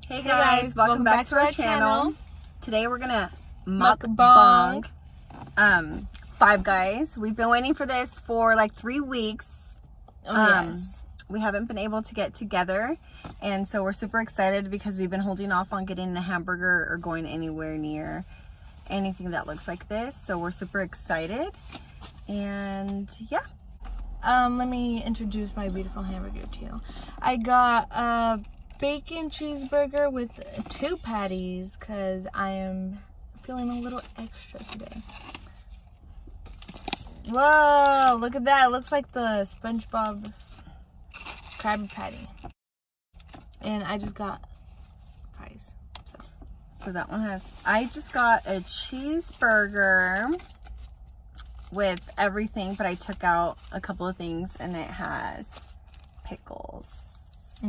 Hey guys, welcome back to our channel. Today we're gonna mukbang Five Guys. We've been waiting for this for like 3 weeks. Yes. We haven't been able to get together, and so we're super excited because we've been holding off on getting a hamburger or going anywhere near anything that looks like this. So we're super excited, and yeah. Let me introduce my beautiful hamburger to you. I got a bacon cheeseburger with 2 patties because I am feeling a little extra today. Whoa, look at that. It looks like the SpongeBob Krabby Patty. And I just got fries. So that one has, I just got a cheeseburger with everything, but I took out a couple of things, and it has pickles.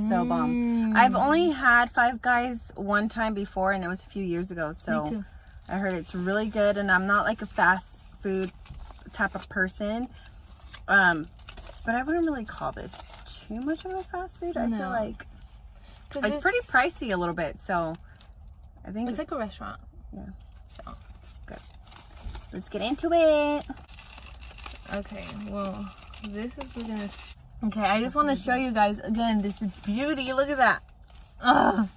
So bomb. I've only had Five Guys one time before, and it was a few years ago. So Me too. I heard it's really good, and I'm not like a fast food type of person. But I wouldn't really call this too much of a fast food. I feel like it's pretty pricey a little bit. So I think it's like a restaurant. Yeah. So it's good. Let's get into it. Okay, well, this is gonna... Okay, I just want to show you guys, again, this beauty. Look at that. Oh,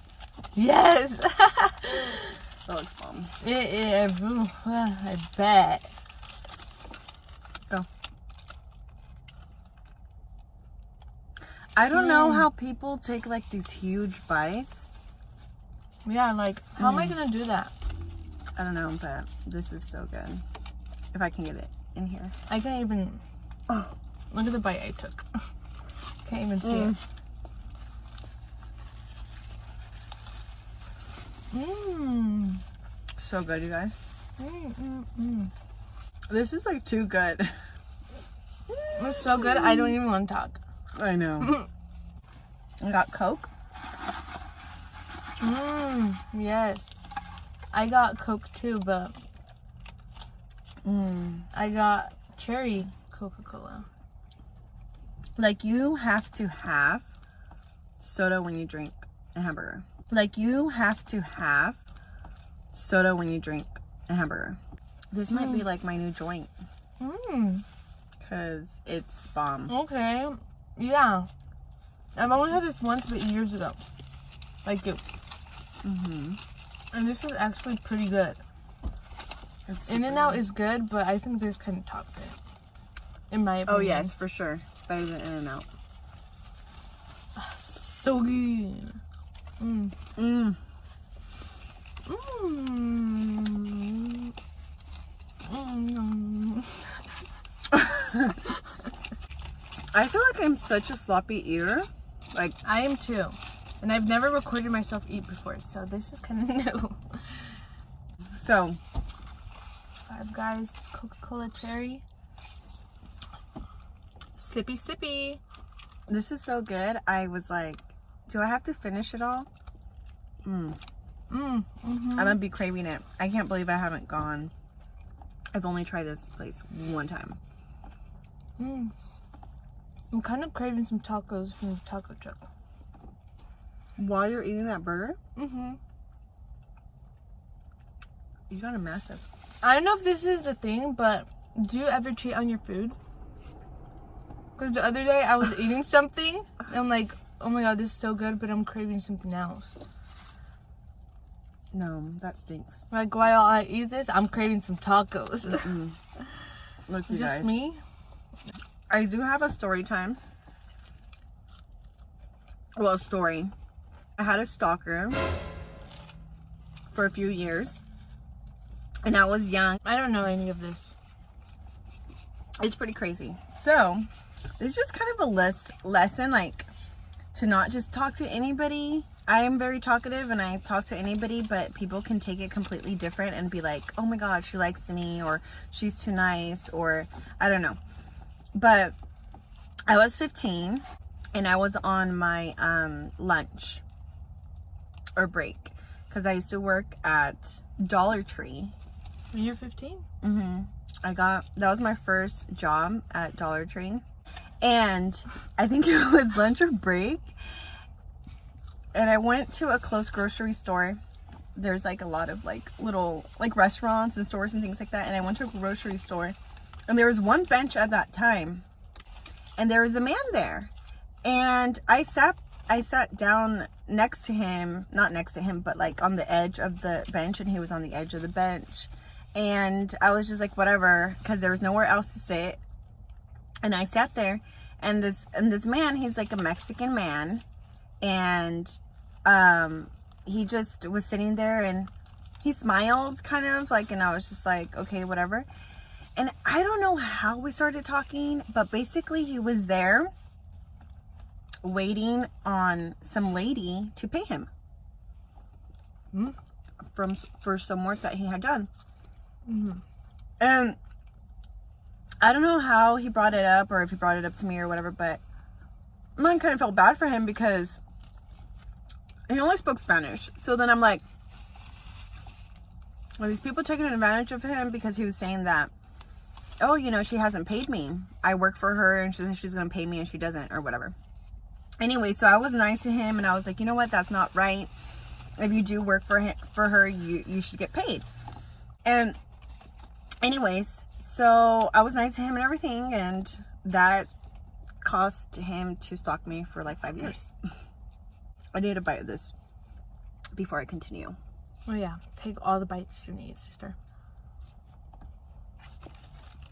yes. That looks bomb. I bet. Go. I don't know how people take, like, these huge bites. Yeah, like, how am I going to do that? I don't know, but this is so good. If I can get it in here. I can't even... Oh, look at the bite I took. Can't even see it. So good, you guys. This is like too good. It's so good, I don't even want to talk. I know. I got Coke. Yes. I got Coke too, but I got cherry Coca-Cola. Like, you have to have soda when you drink a hamburger. Like, you have to have soda when you drink a hamburger. This might be like my new joint. Because it's bomb. Okay. Yeah. I've only had this once, but years ago. Like you. And this is actually pretty good. In-N-Out is good, but I think this kind of tops it. In my opinion. Oh, yes, for sure. Better than In-N-Out. So good. I feel like I'm such a sloppy eater. Like, I am too. And I've never recorded myself eat before, so this is kind of new. So, Five Guys Coca-Cola cherry. Sippy sippy. this is so good. I was like, do I have to finish it all? I'm gonna be craving it. I can't believe I haven't gone. I've only tried this place one time. I'm kind of craving some tacos from the taco truck. While you're eating that burger? You got a massive. I don't know if this is a thing, but do you ever cheat on your food? Because the other day I was eating something, and I'm like, oh my god, this is so good, but I'm craving something else. No, that stinks. Like, while I eat this, I'm craving some tacos. Look, you Just guys. me? I do have a story time. Well, a story. I had a stalker for a few years, and I was young. I don't know any of this. It's pretty crazy. So, it's just kind of a lesson, like, to not just talk to anybody. I am very talkative, and I talk to anybody, but people can take it completely different and be like, oh my god, she likes me, or she's too nice, or I don't know. But I was 15, and I was on my lunch or break, because I used to work at Dollar Tree. When you're 15? That was my first job at Dollar Tree, and I think it was lunch or break, and I went to a close grocery store. There's like a lot of like little like restaurants and stores and things like that. And I went to a grocery store, and there was one bench at that time, and there was a man there, and I sat down next to him, not next to him, but like on the edge of the bench, and he was on the edge of the bench. And I was just like, whatever, because there was nowhere else to sit. And I sat there, and this man, he's like a Mexican man, and he just was sitting there, and he smiled kind of like, and I was just like, okay, whatever. And I don't know how we started talking, but basically he was there waiting on some lady to pay him for some work that he had done. And I don't know how he brought it up, or if he brought it up to me or whatever, but mine kind of felt bad for him because he only spoke Spanish. So then I'm like, are these people taking advantage of him because he was saying that, oh, you know, she hasn't paid me. I work for her and she's going to pay me and she doesn't, or whatever. Anyway, so I was nice to him, and I was like, you know what? That's not right. If you do work for her, you should get paid. And anyways, so I was nice to him and everything, and that cost him to stalk me for like 5 years. I need a bite of this before I continue. Oh yeah, take all the bites you need, sister.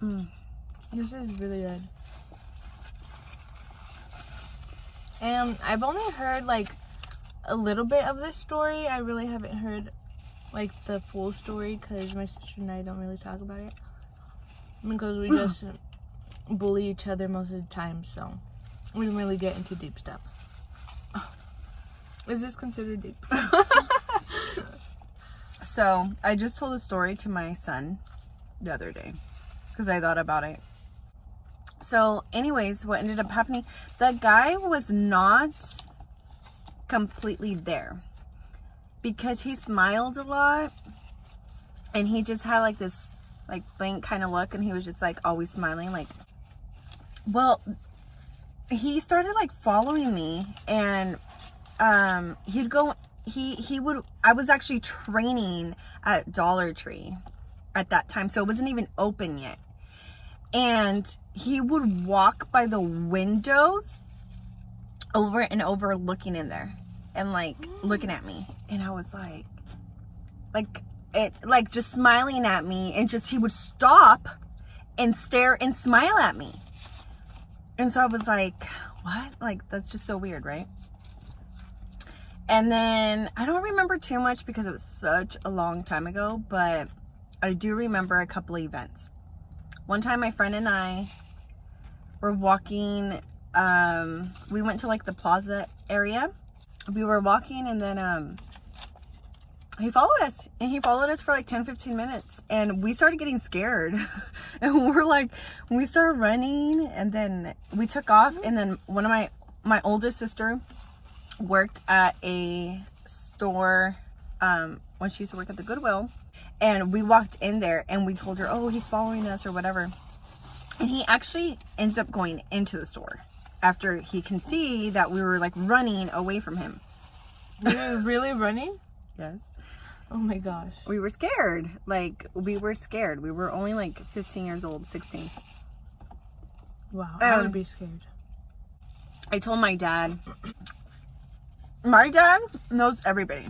This is really good. And I've only heard like a little bit of this story. I really haven't heard like the full story because my sister and I don't really talk about it, because we just bully each other most of the time, so we don't really get into deep stuff. Is this considered deep? So I just told a story to my son the other day because I thought about it. So anyways, what ended up happening, the guy was not completely there because he smiled a lot, and he just had like this like blank kind of look, and he was just like always smiling. Like, well, he started like following me, and he'd go, he would, I was actually training at Dollar Tree at that time, so it wasn't even open yet. And he would walk by the windows over and over, looking in there and like looking at me. And I was like just smiling at me, and just, he would stop and stare and smile at me. And so I was like, what? Like, that's just so weird, right? And then I don't remember too much because it was such a long time ago, but I do remember a couple of events. One time my friend and I were walking, we went to like the plaza area. We were walking, and then he followed us, and he followed us for like 10-15 minutes, and we started getting scared. And we started running, and then we took off. And then one of my oldest sister worked at a store when she used to work at the Goodwill. And we walked in there, and we told her, oh, he's following us or whatever. And he actually ended up going into the store after he can see that we were like running away from him. You were really running? Yes. Oh my gosh. We were scared. Like, we were scared. We were only like 15 years old, 16. Wow, I would be scared. I told my dad. My dad knows everybody.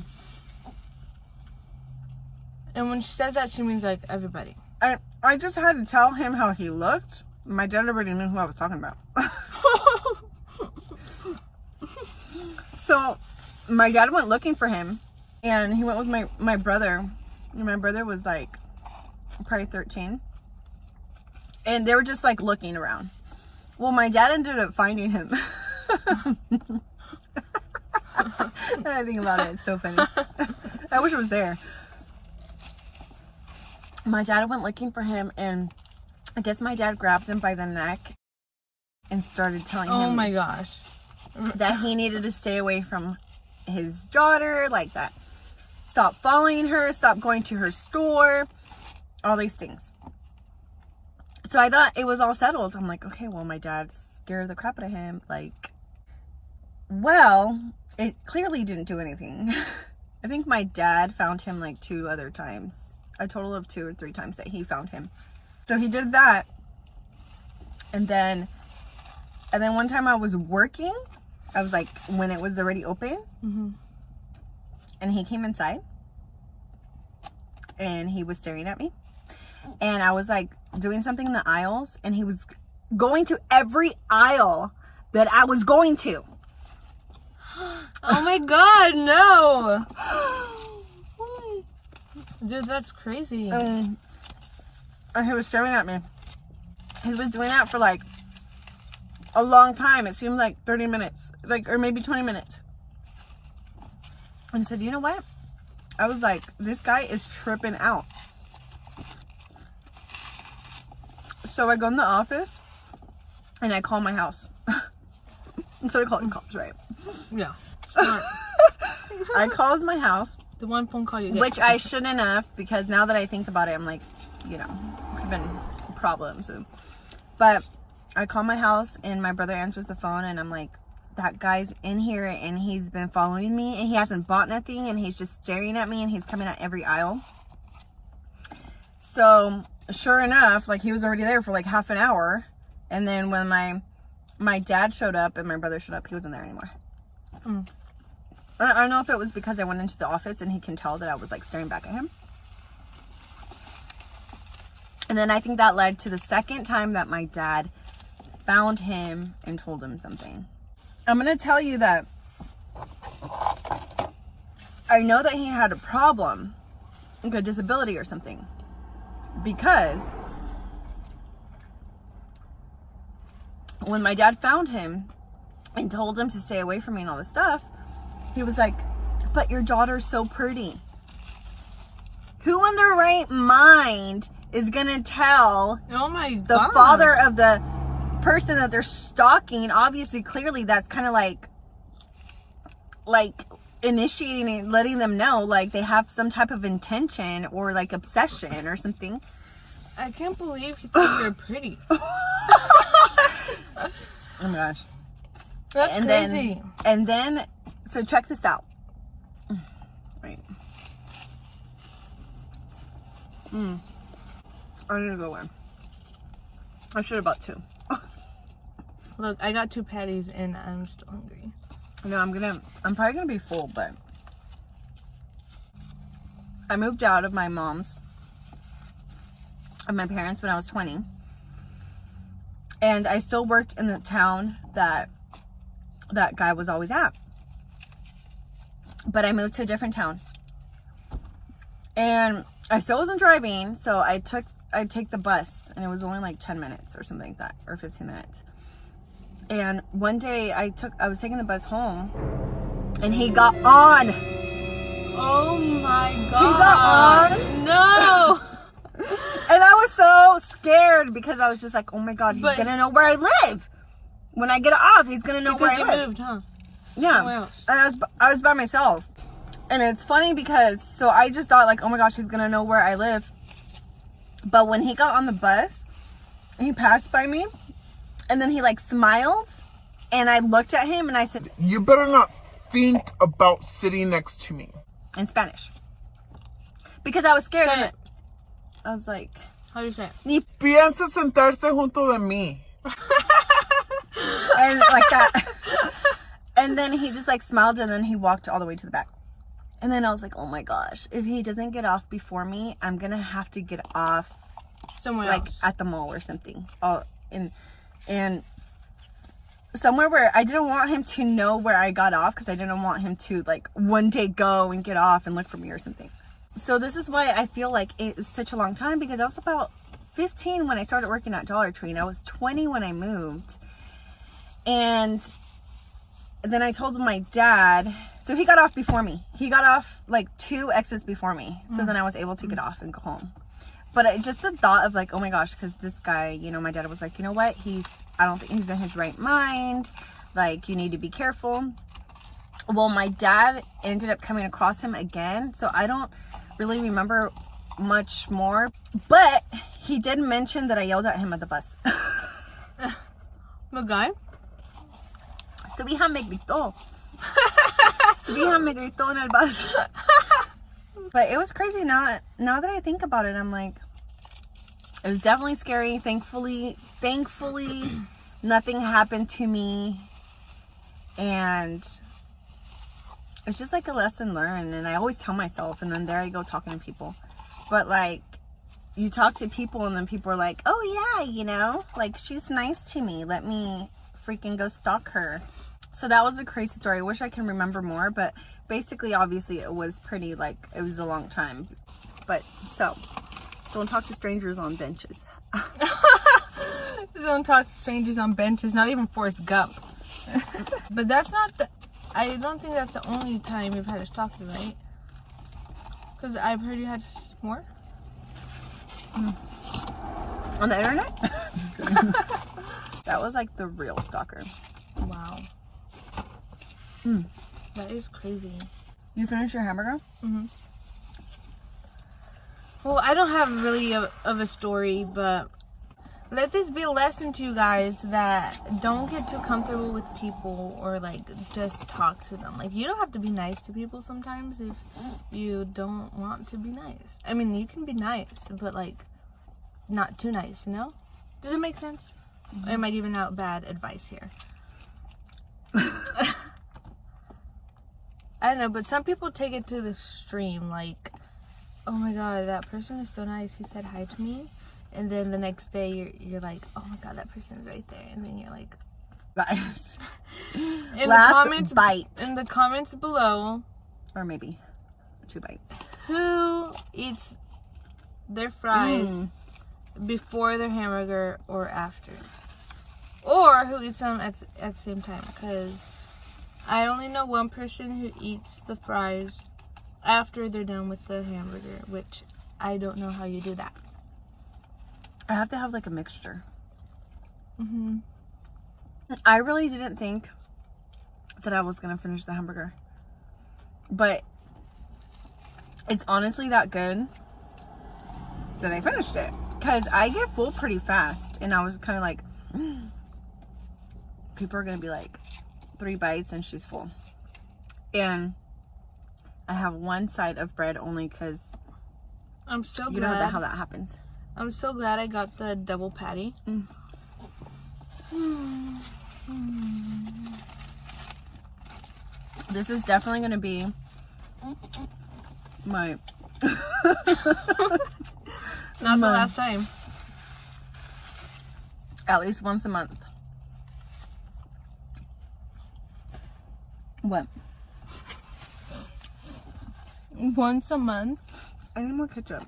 And when she says that, she means like everybody. I just had to tell him how he looked. My dad already knew who I was talking about. So my dad went looking for him, and he went with my brother. And my brother was like probably 13. And they were just like looking around. Well, my dad ended up finding him. And I think about it, it's so funny. I wish it was there. My dad went looking for him, and I guess my dad grabbed him by the neck and started telling him, oh my gosh, that he needed to stay away from his daughter, like that. Stop following her, stop going to her store, all these things. So I thought it was all settled. I'm like, okay, well, my dad scared the crap out of him. Like, well, it clearly didn't do anything. I think my dad found him like 2 other times. A total of 2 or 3 times that he found him. So he did that. And then one time I was working. I was like, when it was already open. Mm-hmm. And he came inside. And he was staring at me. And I was like doing something in the aisles. And he was going to every aisle that I was going to. Oh my god, no! Dude, that's crazy. And he was staring at me. He was doing that for like a long time. It seemed like 30 minutes, like, or maybe 20 minutes. And I said, you know what? I was like, this guy is tripping out. So I go in the office and I call my house. Instead of calling cops, right? Yeah. I called my house. The one phone call you get. Which I shouldn't have, because now that I think about it, I'm like, you know, could have been problems. But I call my house and my brother answers the phone and I'm like, that guy's in here and he's been following me and he hasn't bought nothing and he's just staring at me and he's coming at every aisle. So sure enough, like, he was already there for like half an hour. And then when my dad showed up and my brother showed up, he wasn't there anymore. I don't know if it was because I went into the office and he can tell that I was like staring back at him. And then I think that led to the second time that my dad found him and told him something. I'm going to tell you that I know that he had a problem, like a disability or something, because when my dad found him and told him to stay away from me and all this stuff, he was like, but your daughter's so pretty. Who in their right mind is gonna tell oh my the god, father of the person that they're stalking? Obviously, clearly that's kind of like initiating and letting them know like they have some type of intention or like obsession or something. I can't believe he thought you were pretty. Oh my gosh. That's crazy. And then, so check this out. Right. I need to go in. I should have bought 2. Look, I got 2 patties and I'm still hungry. No, I'm probably gonna be full, but I moved out of my mom's, of my parents, when I was 20. And I still worked in the town that that guy was always at. But I moved to a different town. And I still wasn't driving, so I'd take the bus, and it was only like 10 minutes or something like that, or 15 minutes. And one day I was taking the bus home, and he got on. Oh my god. He got on. No. And I was so scared because I was just like, oh my god, he's gonna know where I live. When I get off, he's gonna know where I live. Because you moved, huh? Yeah. And I was by myself. And it's funny because, so I just thought like, oh my gosh, he's gonna know where I live. But when he got on the bus, he passed by me, and then he like smiles, and I looked at him and I said, you better not think about sitting next to me. In Spanish. Because I was scared. Say it. I was like, how do you say it? Ni Piensa sentarse junto de mí. and like that. And then he just like smiled, and then he walked all the way to the back. And then I was like, oh my gosh, if he doesn't get off before me, I'm gonna have to get off Somewhere like else. at the mall or something. And somewhere where I didn't want him to know where I got off, because I didn't want him to like one day go and get off and look for me or something. So this is why I feel like it was such a long time, because I was about 15 when I started working at Dollar Tree, and I was 20 when I moved. And then I told my dad, so he got off before me. He got off like 2 exits before me. So then I was able to get off and go home. But just the thought of like, oh my gosh, because this guy, you know, my dad was like, you know what? I don't think he's in his right mind. Like, you need to be careful. Well, my dad ended up coming across him again. So I don't really remember much more. But he did mention that I yelled at him at the bus. The guy? So we have me gritó. Su hija me gritó en el bus. But it was crazy. Now that I think about it, I'm like, it was definitely scary. Thankfully, nothing happened to me. And it's just like a lesson learned. And I always tell myself, and then there I go talking to people. But like, you talk to people and then people are like, oh yeah, you know, like she's nice to me. Let me freaking go stalk her. So that was a crazy story. I wish I can remember more, but basically, obviously, it was pretty, like, it was a long time. But, so, don't talk to strangers on benches. Don't talk to strangers on benches, not even Forrest Gump. But that's not the, I don't think that's the only time you've had a stalker, right? Because I've heard you had more. On the internet? Just kidding. That was, like, the real stalker. Wow. That is crazy. You finished your hamburger? Mm-hmm. Well, I don't have really of a story, but let this be a lesson to you guys that don't get too comfortable with people or like just talk to them. Like, you don't have to be nice to people sometimes if you don't want to be nice. I mean, you can be nice, but like not too nice, you know? Does it make sense? Mm-hmm. Or am I giving out bad advice here? I don't know, but some people take it to the extreme, like, oh my god, that person is so nice, he said hi to me, and then the next day you're like, oh my god, that person is right there, and then you're like, guys. In Last the comments, bite. In the comments below, or maybe 2 bites. Who eats their fries before their hamburger or after? Or who eats them at the same time, because I only know one person who eats the fries after they're done with the hamburger, which I don't know how you do that. I have to have like a mixture. Mm-hmm. I really didn't think that I was going to finish the hamburger. But it's honestly that good that I finished it. Because I get full pretty fast. And I was kind of like, people are going to be like, 3 bites and she's full. And I have one side of bread only because I'm so glad. You know how that happens. I'm so glad I got the double patty. This is definitely going to be my... Not the last time. At least once a month. What? Once a month? I need more ketchup.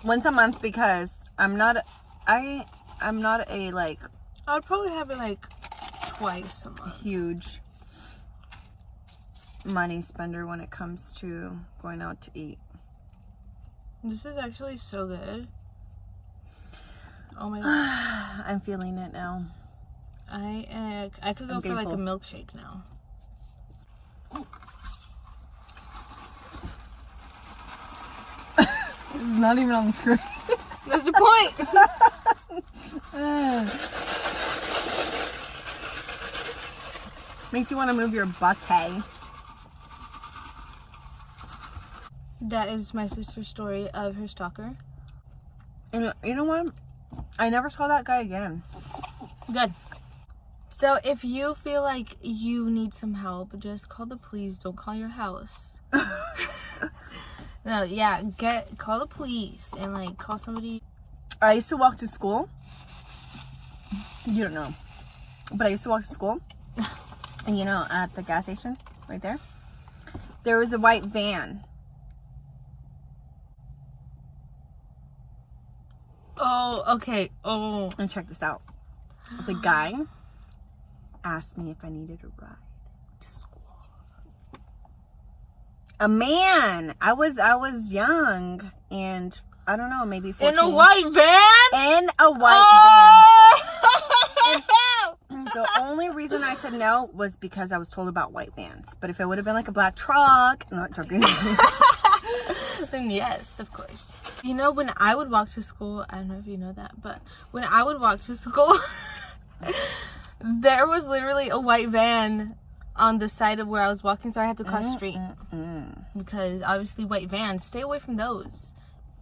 Once a month because I'm not a like I'd probably have it like twice a month. Huge money spender when it comes to going out to eat. This is actually so good. Oh my god. I'm feeling it now. I could go for like a milkshake now. It's not even on the screen. That's the point. Makes you want to move your butt. That is my sister's story of her stalker. And you know what? I never saw that guy again. Good. So if you feel like you need some help, just call the police. Don't call your house. No, yeah, call the police and like call somebody. I used to walk to school. You don't know, but I used to walk to school, and you know, at the gas station right there was a white van. Oh, okay. Oh, and check this out. The guy asked me if I needed a ride to school. A man. I was young and I don't know, maybe 14. In a white van? In a white van. The only reason I said no was because I was told about white vans. But if it would have been like a black truck, I'm not joking. Then yes, of course. You know, when I would walk to school, I don't know if you know that, but when I would walk to school, there was literally a white van on the side of where I was walking, so I had to cross street. Because obviously white vans, stay away from those.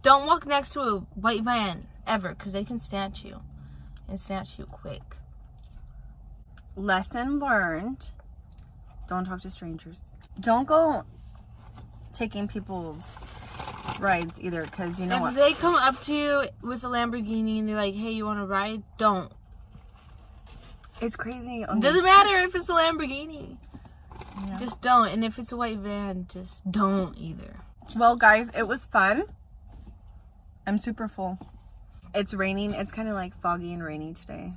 Don't walk next to a white van ever, because they can snatch you. And snatch you quick. Lesson learned. Don't talk to strangers. Don't go taking people's rides either, because you know if what? they come up to you with a Lamborghini and they're like, hey, you want to ride? Don't. It's crazy. Doesn't matter if it's a Lamborghini. Yeah. Just don't. And if it's a white van, just don't either. Well, guys, it was fun. I'm super full. It's raining. It's kind of like foggy and rainy today.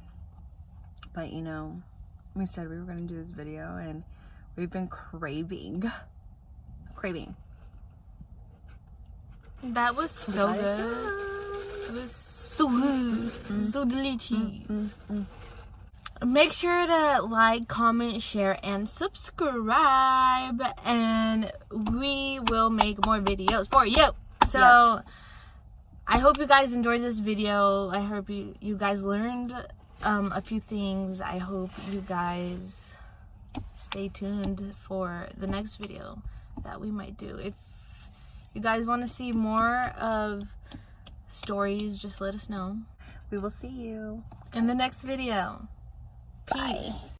But, you know, we said we were going to do this video, and we've been craving. That was so good. It was so good. So delicious. Make sure to like, comment, share, and subscribe. And we will make more videos for you. So, yes. I hope you guys enjoyed this video. I hope you guys learned a few things. I hope you guys stay tuned for the next video that we might do. If you guys want to see more of stories, just let us know. We will see you in the next video. Peace. Bye.